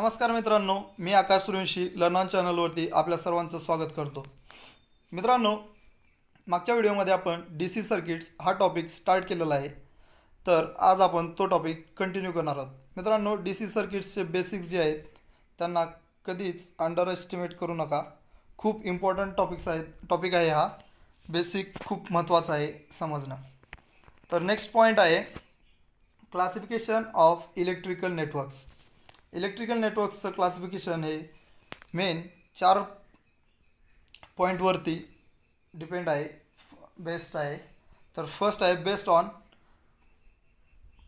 नमस्कार मित्रांनो, मी आकाश सूर्यवंशी लर्न चॅनलवरती आपल्या सर्वांचं स्वागत करतो. मित्रांनो, मागच्या व्हिडिओमध्ये आपण डी सी सर्किट्स हा टॉपिक स्टार्ट केलेला आहे. तर आज आपण तो टॉपिक कंटिन्यू करणार आहोत. मित्रांनो, डी सी सर्किट्सचे बेसिक्स जे आहेत त्यांना कधीच अंडर एस्टिमेट करू नका. खूप इम्पॉर्टंट टॉपिक आहे हा. बेसिक खूप महत्त्वाचा आहे समजणं. तर नेक्स्ट पॉईंट आहे classification of electrical networks. Electrical नेटवर्क्सचं क्लासिफिकेशन हे मेन 4 पॉईंटवरती डिपेंड आहे, बेस्ड आहे. तर फर्स्ट आहे based on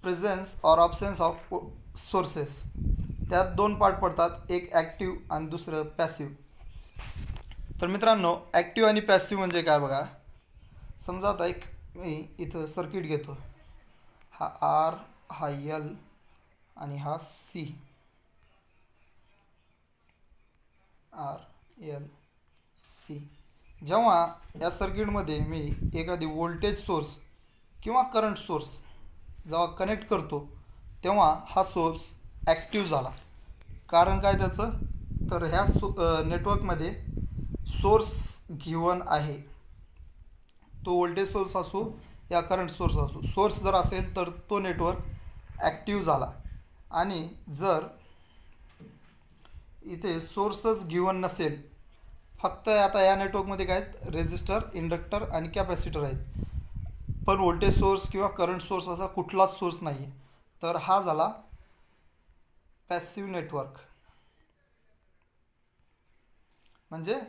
presence or absence of sources. त्यात 2 पार्ट पडतात, एक ॲक्टिव्ह आणि दुसरं पॅसिव्ह. तर मित्रांनो, ॲक्टिव्ह आणि पॅसिव्ह म्हणजे काय बघा. समजा आता एक मी इथं सर्किट घेतो, हा आर, हा एल आणि हा सी. R L C. जेव्हा या सर्किटमध्ये मी एखादी व्होल्टेज सोर्स किंवा करंट सोर्स जेव्हा कनेक्ट करतो तेव्हा हा सोर्स ॲक्टिव्ह झाला. कारण काय त्याचं, तर ह्या नेटवर्कमध्ये सोर्स गिवन आहे. तो व्होल्टेज सोर्स असो या करंट सोर्स असो, सोर्स जर असेल तर तो नेटवर्क ॲक्टिव्ह झाला. आणि जर इथे सोर्सच गिवन नसेल, फक्त आता या नेटवर्कमध्ये काय आहेत, रेजिस्टर, इंडक्टर आणि कॅपॅसिटर आहेत, पण व्होल्टेज सोर्स किंवा करंट सोर्स असा कुठलाच सोर्स नाही आहे, तर हा झाला पॅसिव्ह नेटवर्क. म्हणजे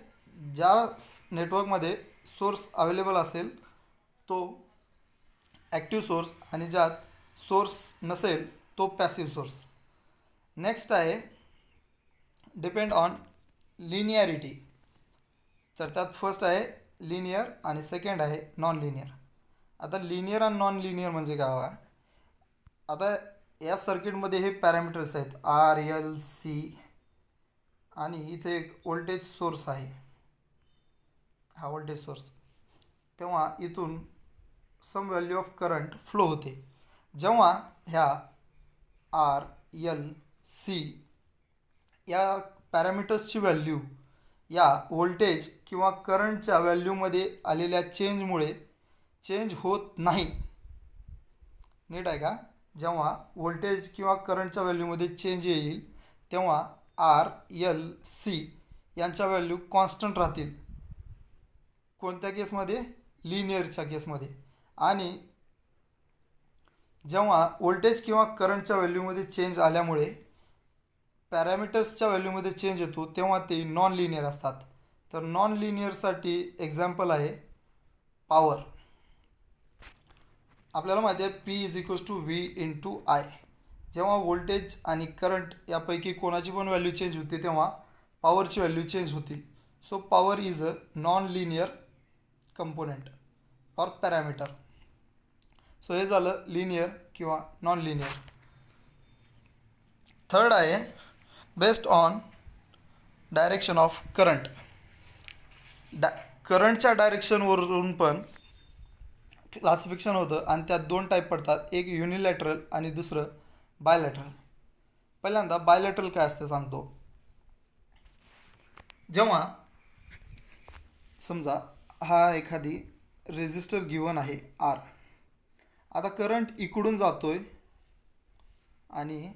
ज्या नेटवर्कमध्ये सोर्स अवेलेबल असेल तो ॲक्टिव्ह सोर्स आणि ज्यात सोर्स नसेल तो पॅसिव्ह सोर्स. नेक्स्ट आहे डिपेंड ऑन लिनियरिटी. तर त्यात फर्स्ट आहे लिनियर आणि सेकंड आहे नॉन लिनियर. आता लिनियर आणि नॉन लिनियर म्हणजे काय बघा. आता या सर्किटमध्ये हे पॅरामीटर्स आहेत आर एल सी आणि इथे एक व्होल्टेज सोर्स आहे, हा व्होल्टेज सोर्स. तेव्हा इथून some value of current flow होते. जेव्हा ह्या आर एल सी या पॅरामीटर्सची व्हॅल्यू या व्होल्टेज किंवा करंटच्या व्हॅल्यूमध्ये आलेल्या चेंजमुळे चेंज होत नाही. नीट आहे का. जेव्हा व्होल्टेज किंवा करंटच्या व्हॅल्यूमध्ये चेंज येईल तेव्हा आर एल सी यांच्या व्हॅल्यू कॉन्स्टंट राहतील. कोणत्या केसमध्ये, लिनियरच्या केसमध्ये. आणि जेव्हा व्होल्टेज किंवा करंटच्या व्हॅल्यूमध्ये चेंज आल्यामुळे पॅरामीटर्सच्या व्हॅल्यूमध्ये चेंज येतो तेव्हा ते नॉन लिनियर असतात. तर नॉन लिनियरसाठी एक्झाम्पल आहे पॉवर. आपल्याला माहिती आहे P is equals to V into I. जेव्हा व्होल्टेज आणि करंट यापैकी कोणाची पण व्हॅल्यू चेंज होते तेव्हा पॉवरची व्हॅल्यू चेंज होती. So power is a non linear component or parameter. So हे झालं लिनियर किंवा नॉन लिनियर. थर्ड आहे based on direction of current. करंटच्या डायरेक्शनवरून पण क्लासिफिकेशन होतं आणि त्यात 2 टाईप पडतात, एक युनिलॅटरल आणि दुसरं बायलॅटरल. पहिल्यांदा बायलॅटरल काय असतं सांगतो. जेव्हा समजा हा एखादी रेजिस्टर गिवन आहे आर. आता करंट इकडून जातोय आणि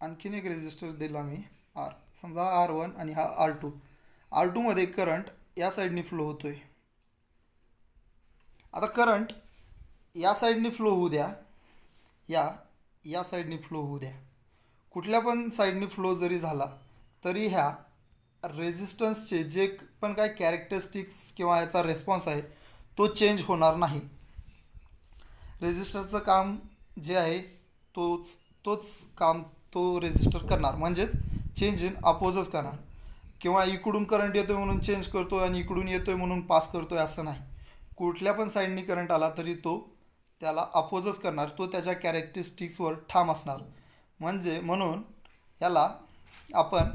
आणखीन एक रेजिस्टर दिला मी आर, समजा R1 आणि हा R2. R2मध्ये करंट या साईडनी फ्लो होतोय. आता करंट या साईडनी फ्लो होऊ द्या, या साईडनी फ्लो होऊ द्या, कुठल्या पण साईडनी फ्लो जरी झाला तरी ह्या रेजिस्टन्सचे जे पण काय कॅरेक्टरिस्टिक्स किंवा याचा रेस्पॉन्स आहे तो चेंज होणार नाही. रेजिस्टरचं काम जे आहे तोच काम तो रेजिस्टर करणार, म्हणजेच चेंज इन अपोजच करणार. किंवा इकडून करंट येतोय म्हणून चेंज करतोय आणि इकडून येतोय म्हणून पास करतोय असं नाही. कुठल्या पण साईडनी करंट आला तरी तो त्याला अपोजच करणार, तो त्याच्या कॅरेक्टरिस्टिक्सवर ठाम असणार. म्हणून याला आपण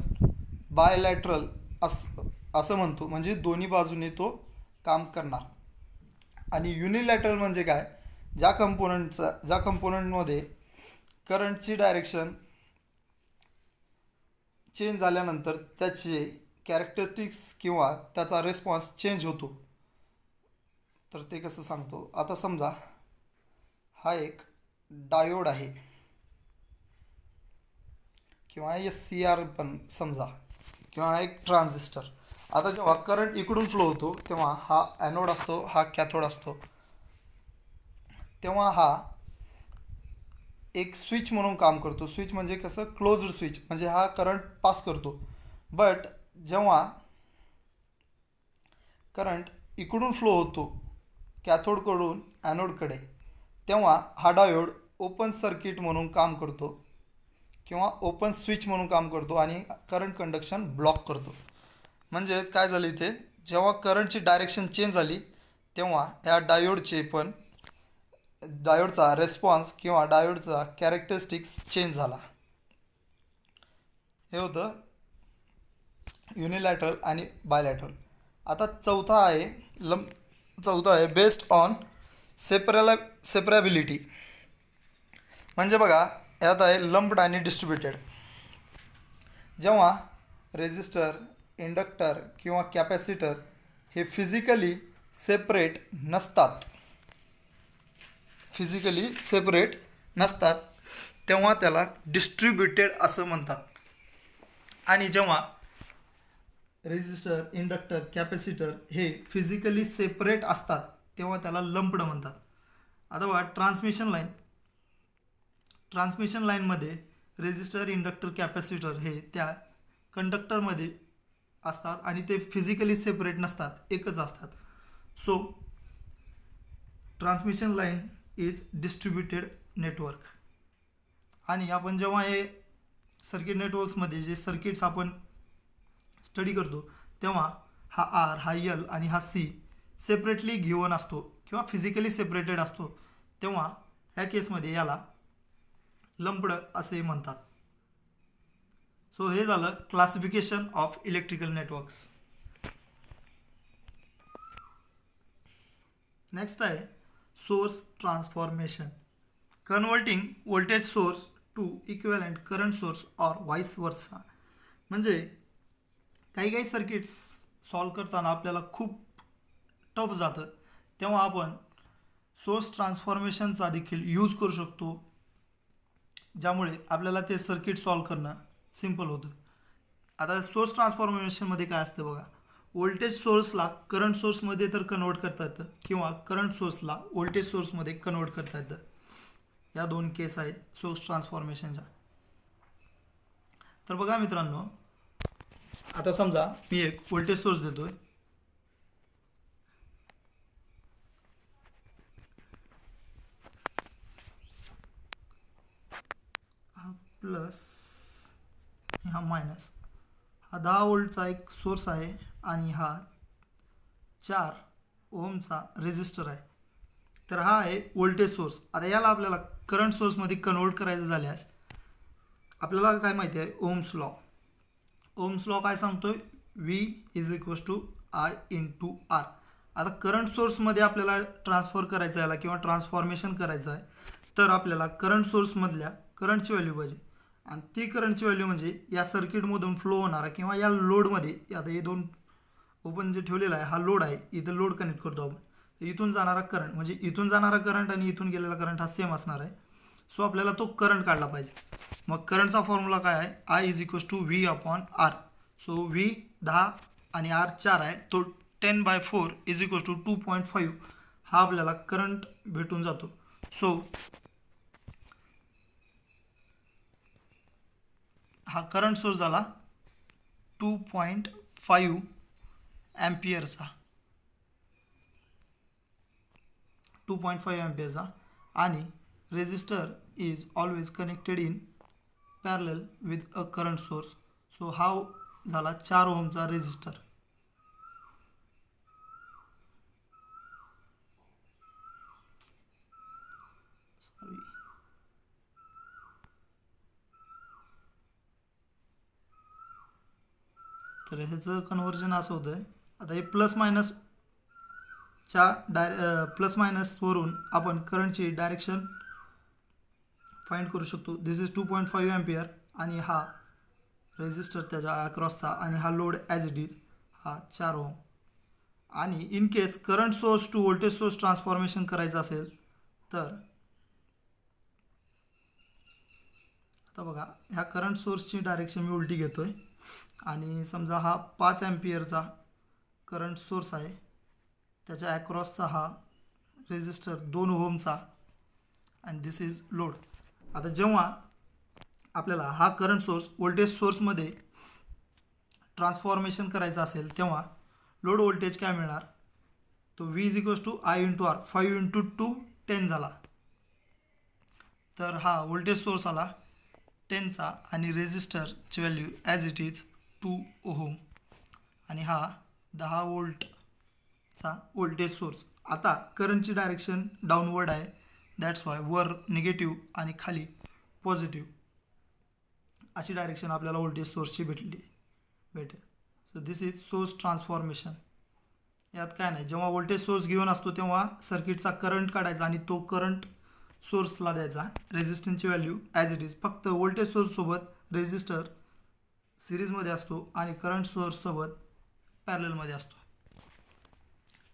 बायलॅटरल असं म्हणतो, म्हणजे दोन्ही बाजूने तो काम करणार. आणि युनिलॅटरल म्हणजे काय, ज्या कंपोनंटमध्ये करंटची डायरेक्शन चेंज झाल्यानंतर त्याचे कॅरेक्टरिस्टिक्स किंवा त्याचा रिस्पॉन्स चेंज होतो. तर ते कसं सांगतो. आता समजा हा एक डायोड आहे किंवा SCR पण समजा, किंवा एक ट्रान्झिस्टर. आता जेव्हा करंट इकडून फ्लो होतो तेव्हा हा ॲनोड असतो, हा कॅथोड असतो. तेव्हा हा एक स्विच म्हणून काम करतो. स्विच म्हणजे कसं, क्लोज्ड स्विच, म्हणजे हा करंट पास करतो. बट जेव्हा करंट इकडून फ्लो होतो कॅथोडकडून ॲनोडकडे, तेव्हा हा डायोड ओपन सर्किट म्हणून काम करतो किंवा ओपन स्विच म्हणून काम करतो आणि करंट कंडक्शन ब्लॉक करतो. म्हणजेच काय झालं इथे, जेव्हा करंटची डायरेक्शन चेंज झाली तेव्हा या डायोडचा रेस्पॉन्स किंवा डायोडचा कॅरेक्टरिस्टिक्स चेंज झाला. हे होतं युनिलॅटरल आणि बायलॅटरल. आता चौथा आहे बेस्ड ऑन सेपरेबिलिटी. म्हणजे बघा, यात आहे लंप्ड आणि डिस्ट्रीब्युटेड. जेव्हा रेझिस्टर, इंडक्टर किंवा कॅपॅसिटर हे फिजिकली सेपरेट नसतात तेव्हा त्याला डिस्ट्रीब्युटेड असं म्हणतात. आणि जेव्हा रेझिस्टर, इंडक्टर, कॅपॅसिटर हे फिजिकली सेपरेट असतात तेव्हा त्याला लंप्ड म्हणतात. आता बघा, ट्रान्समिशन लाईनमध्ये रेझिस्टर, इंडक्टर, कॅपॅसिटर हे त्या कंडक्टरमध्ये असतात आणि ते फिजिकली सेपरेट नसतात, एकच असतात. So transmission line is distributed network. आणि आपण जेव्हा हे सर्किट नेटवर्क्समध्ये जे सर्किट्स आपण स्टडी करतो तेव्हा हा R, हा L आणि हा C सेपरेटली गिवन असतो किंवा फिजिकली सेपरेटेड असतो, तेव्हा ह्या केसमध्ये याला लंप्ड असे म्हणतात. सो हे झालं classification of electrical networks. Next आहे source transformation, converting voltage source to equivalent current source or vice versa. म्हणजे काही सर्किट्स सॉल्व करताना आपल्याला खूप टफ जातं, तेव्हा आपण सोर्स ट्रान्सफॉर्मेशनचा देखील यूज करू शकतो, ज्यामुळे आपल्याला ते सर्किट सॉल्व करणं सिम्पल होतं. आता सोर्स ट्रान्सफॉर्मेशनमध्ये काय असतं बघा, व्होल्टेज सोर्सला करंट सोर्समध्ये तर कन्वर्ट करता येतं किंवा करंट सोर्सला व्होल्टेज सोर्समध्ये कन्वर्ट करता येतं. या दोन केस आहेत सोर्स ट्रान्सफॉर्मेशनच्या. तर बघा मित्रांनो, आता समजा मी एक व्होल्टेज सोर्स देतोय, हा प्लस हा मायनस, हा 10 व्होल्टचा एक सोर्स आहे आणि हा 4 ओमचा रेझिस्टर आहे. तर हा आहे व्होल्टेज सोर्स. आता याला आपल्याला करंट सोर्समध्ये कन्वर्ट करायचं झाल्यास आपल्याला काय माहिती आहे, ओम्स लॉ. ओम्स लॉ काय सांगतोय, V = I × R. आता करंट सोर्समध्ये आपल्याला ट्रान्सफर करायचं आहे किंवा ट्रान्सफॉर्मेशन करायचं आहे, तर आपल्याला करंट सोर्समधल्या करंटची व्हॅल्यू पाहिजे. आणि ती करंटची व्हॅल्यू म्हणजे या सर्किटमधून फ्लो होणारा किंवा या लोडमध्ये, आता हे दोन ओपन जे ठेवलेला आहे हा लोड आहे, इथं लोड कनेक्ट करतो आपण, इथून जाणारा करंट म्हणजे इथून जाणारा करंट आणि इथून गेलेला करंट हा सेम असणार आहे. सो आपल्याला तो करंट काढला पाहिजे. मग करंटचा फॉर्म्युला काय आहे, I = V/R. सो V 10 आणि R 4 आहे, तो 10/4 = 2.5 हा आपल्याला करंट भेटून जातो. सो हा करंट सोर्स झाला 2.5 ॲम्पियरचा, 2.5 ॲम्पियरचा. आणि resistor is always connected in parallel with a current source. So हा झाला 4 ओमचा रेझिस्टर. तर ह्याचं कन्व्हर्जन असं होतं, आता हे प्लस मायनसवरून आपण करंटची डायरेक्शन फाइंड करू शकतो. दिस इज 2.5 ॲम्पियर आणि हा रेजिस्टर त्याच्या अक्रॉसचा आणि हा लोड ॲज इट इज हा 4 ओम. आणि in case current source to voltage source transformation करायचं असेल तर आता बघा ह्या करंट सोर्सची डायरेक्शन मी उलटी घेतो आहे आणि समजा हा 5 ॲम्पियरचा करंट सोर्स आहे, त्याच्या ॲक्रॉसचा हा रेजिस्टर 2 ओमचा आणि दिस इज लोड. आता जेव्हा आपल्याला हा करंट सोर्स व्होल्टेज सोर्समध्ये ट्रान्सफॉर्मेशन करायचं असेल तेव्हा लोड व्होल्टेज काय मिळणार, तो V is equals to I into R, 5 into 2 10 झाला. तर हा व्होल्टेज सोर्स आला 10चा आणि रेजिस्टरची value as it is 2 ohm आणि हा 10 वोल्टचा व्होल्टेज सोर्स. आता करंटची डायरेक्शन डाऊनवर्ड आहे, दॅट्स वाय वर निगेटिव्ह आणि खाली पॉझिटिव्ह अशी डायरेक्शन आपल्याला व्होल्टेज सोर्सची भेटेल. So this is source transformation. यात काय नाही, जेव्हा व्होल्टेज सोर्स घेऊन असतो तेव्हा सर्किटचा करंट काढायचा आणि तो करंट सोर्सला द्यायचा, रेजिस्टन्सची व्हॅल्यू ॲज इट इज. फक्त व्होल्टेज सोर्ससोबत रेजिस्टर सिरीजमध्ये असतो आणि करंट सोर्ससोबत पॅरललमध्ये असतो.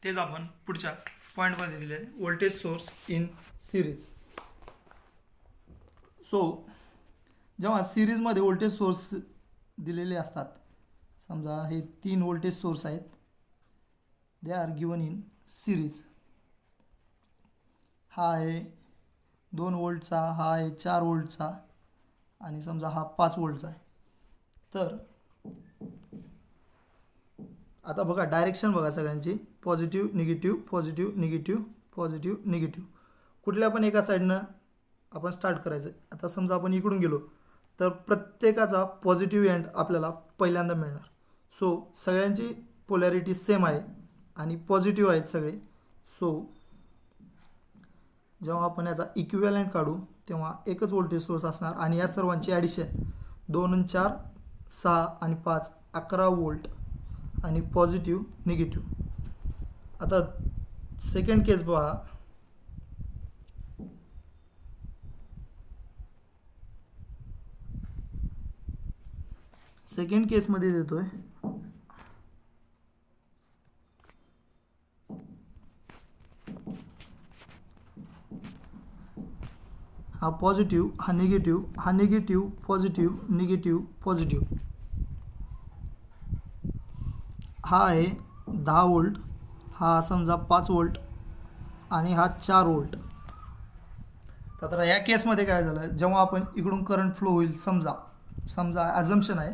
तेच आपण पुढच्या पॉईंटमध्ये दिले, voltage source in series. So जेव्हा सिरीजमध्ये व्होल्टेज सोर्स दिलेले असतात, समजा हे 3 व्होल्टेज सोर्स आहेत, they are given in series. हा आहे 2 वोल्टचा, हा आहे 4 वोल्टचा आणि समजा हा 5 वोल्टचा आहे. तर आता बघा डायरेक्शन बघा सगळ्यांची, positive negative positive negative positive negative. कुठल्या पण एका साईडनं आपण स्टार्ट करायचं. आता समजा आपण इकडून गेलो तर प्रत्येकाचा पॉझिटिव्ह एंड आपल्याला पहिल्यांदा मिळणार. सो सगळ्यांची पोलॅरिटी सेम आहे आणि पॉझिटिव्ह आहेत सगळे. सो जेव्हा आपण याचा इक्विव्हॅलंट काढू तेव्हा एकच व्होल्टेज सोर्स असणार आणि या सर्वांची ॲडिशन 2 आणि 4 6 आणि 5 11 वोल्ट आणि पॉझिटिव्ह निगेटिव्ह. आता सेकंड केस बघा, सेकंड केसमध्ये देतोय हा पॉझिटिव्ह, हा निगेटिव्ह, हा निगेटिव्ह पॉझिटिव्ह निगेटिव्ह पॉझिटिव्ह. हा आहे 10 वोल्ट, हा समजा 5 वोल्ट आणि हा 4 वोल्ट. तर या केसमध्ये काय झालं, जेव्हा आपण इकडून करंट फ्लो होईल, समजा ॲझम्पशन आहे,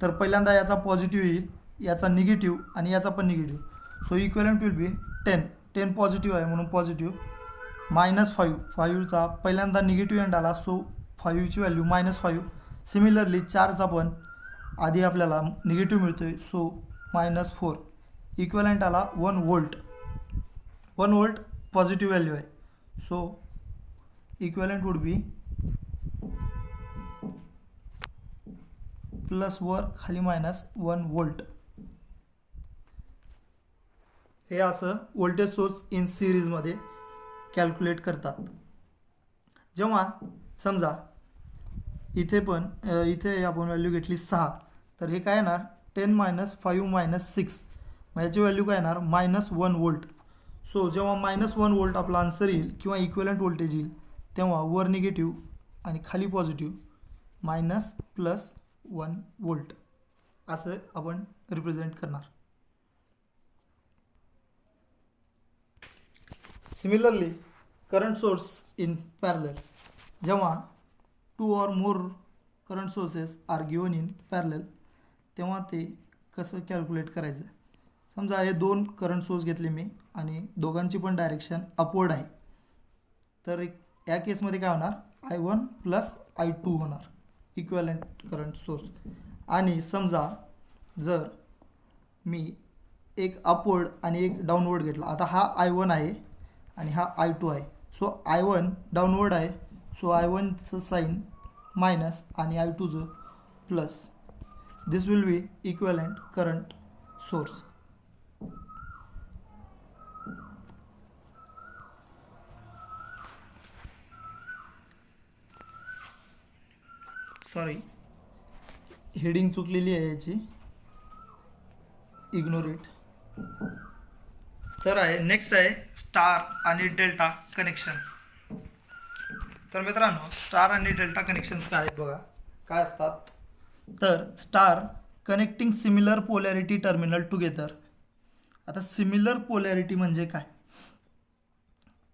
तर पहिल्यांदा याचा पॉझिटिव्ह येईल, याचा निगेटिव्ह आणि याचा पण negative. So equivalent will be 10 positive आहे म्हणून पॉझिटिव्ह, -5 5चा पहिल्यांदा निगेटिव्ह एंड आला, सो 5ची व्हॅल्यू -5. सिमिलरली 4चा पण आधी आपल्याला निगेटिव्ह मिळतो आहे, सो -4. इक्विव्हॅलंट आला 1 वोल्ट, 1 वोल्ट पॉझिटिव्ह व्हॅल्यू आहे, so equivalent would be plus वर खाली -1 वोल्ट. हे असं व्होल्टेज सोर्स इन सिरीजमध्ये कॅल्क्युलेट करतात. जेव्हा समजा इथे आपण व्हॅल्यू घेतली 6, तर हे काय येणार 10 - 5 - 6, मग याची व्हॅल्यू काय येणार -1 वोल्ट. सो जेव्हा -1 वोल्ट आपला आन्सर येईल किंवा इक्विव्हॅलंट व्होल्टेज येईल तेव्हा वर निगेटिव्ह आणि खाली पॉझिटिव्ह -+1 वोल्ट असं आपण रिप्रेझेंट करणार. Similarly current source in parallel, जेव्हा 2 or more current sources are given in parallel तेव्हा ते कसं कॅल्क्युलेट करायचं. समजा हे 2 करंट सोर्स घेतले मी आणि दोघांची पण डायरेक्शन अपवर्ड आहे, तर या केसमध्ये काय होणार I1 + I2 होणार इक्विव्हॅलंट करंट सोर्स. आणि समजा जर मी एक अपवर्ड आणि एक डाऊनवर्ड घेतला, आता हा I1 आहे आणि हा I2 आहे, सो I1 डाऊनवर्ड आहे, सो I1चं साईन मायनस आणि I2चं plus. This will be equivalent current source. Sorry, heading चुकलेली आहे याची, इग्नोर इट. तर आहे नेक्स्ट आहे स्टार आणि डेल्टा कनेक्शन्स. तर मित्रांनो, स्टार आणि डेल्टा कनेक्शन्स काय आहेत बघा, काय असतात. तर star connecting similar polarity terminal together. आता सिमिलर पोलॅरिटी म्हणजे काय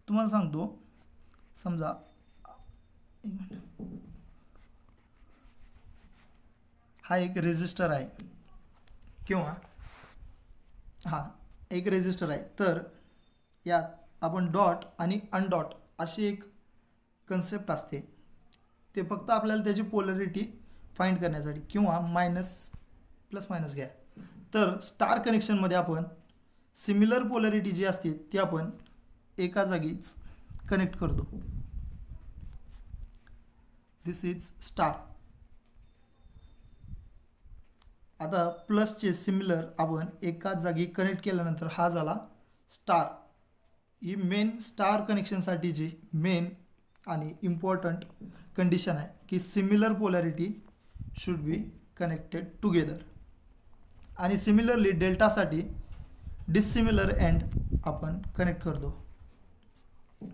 तुम्हाला सांगतो. समजा एक मिनिट, हा एक रेजिस्टर आहे किंवा एक रेजिस्टर आहे. तर यात आपण डॉट आणि अनडॉट अशी एक कन्सेप्ट असते. ते फक्त आपल्याला त्याची पोलॅरिटी फाइंड करण्यासाठी, किंवा प्लस मायनस घ्या. तर स्टार कनेक्शनमध्ये आपण सिमिलर पोलॅरिटी जी असते ती आपण एका जागीच कनेक्ट करतो. दिस इज स्टार. आता प्लसचे सिमिलर आपण एकाच जागी कनेक्ट केल्यानंतर हा झाला स्टार. ही मेन स्टार कनेक्शनसाठीची मेन आणि इम्पॉर्टंट कंडिशन आहे की similar polarity should be connected together. आणि सिमिलरली डेल्टासाठी डिसिमिलर एंड आपण कनेक्ट करतो.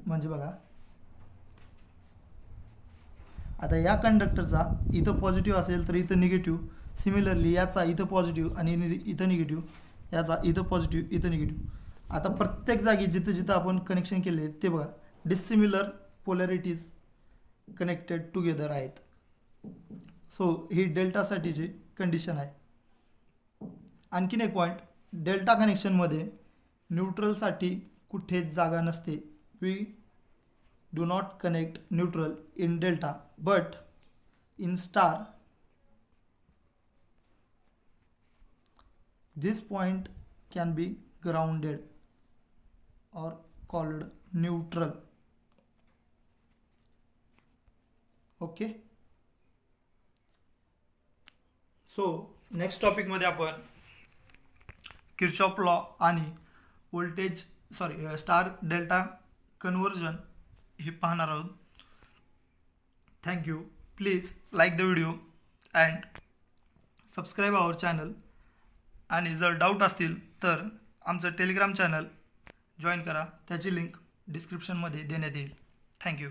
म्हणजे बघा, आता या कंडक्टरचा इथं पॉझिटिव्ह असेल तर इथं निगेटिव्ह. सिमिलरली याचा इथं पॉझिटिव्ह आणि इथं निगेटिव्ह, याचा इथं पॉझिटिव्ह इथं निगेटिव्ह. आता प्रत्येक जागी जिथं जिथं आपण कनेक्शन केले ते बघा डिसिमिलर पोलॅरिटीज कनेक्टेड टुगेदर आहेत. सो ही डेल्टासाठीची कंडिशन आहे. आणखीन एक पॉईंट, डेल्टा कनेक्शनमध्ये न्यूट्रलसाठी कुठेच जागा नसते. We do not connect neutral in delta, but in star this point can be grounded or called neutral. Okay. So next टॉपिकमध्ये आपण किर्चॉफ लॉ आणि स्टार डेल्टा कन्वर्जन हे पाहणार आहोत. Thank you. Please like the video and subscribe our channel. आणि जर doubt असतील तर आमचं टेलिग्राम चॅनल जॉईन करा. त्याची लिंक डिस्क्रिप्शनमध्ये देण्यात येईल. थँक्यू.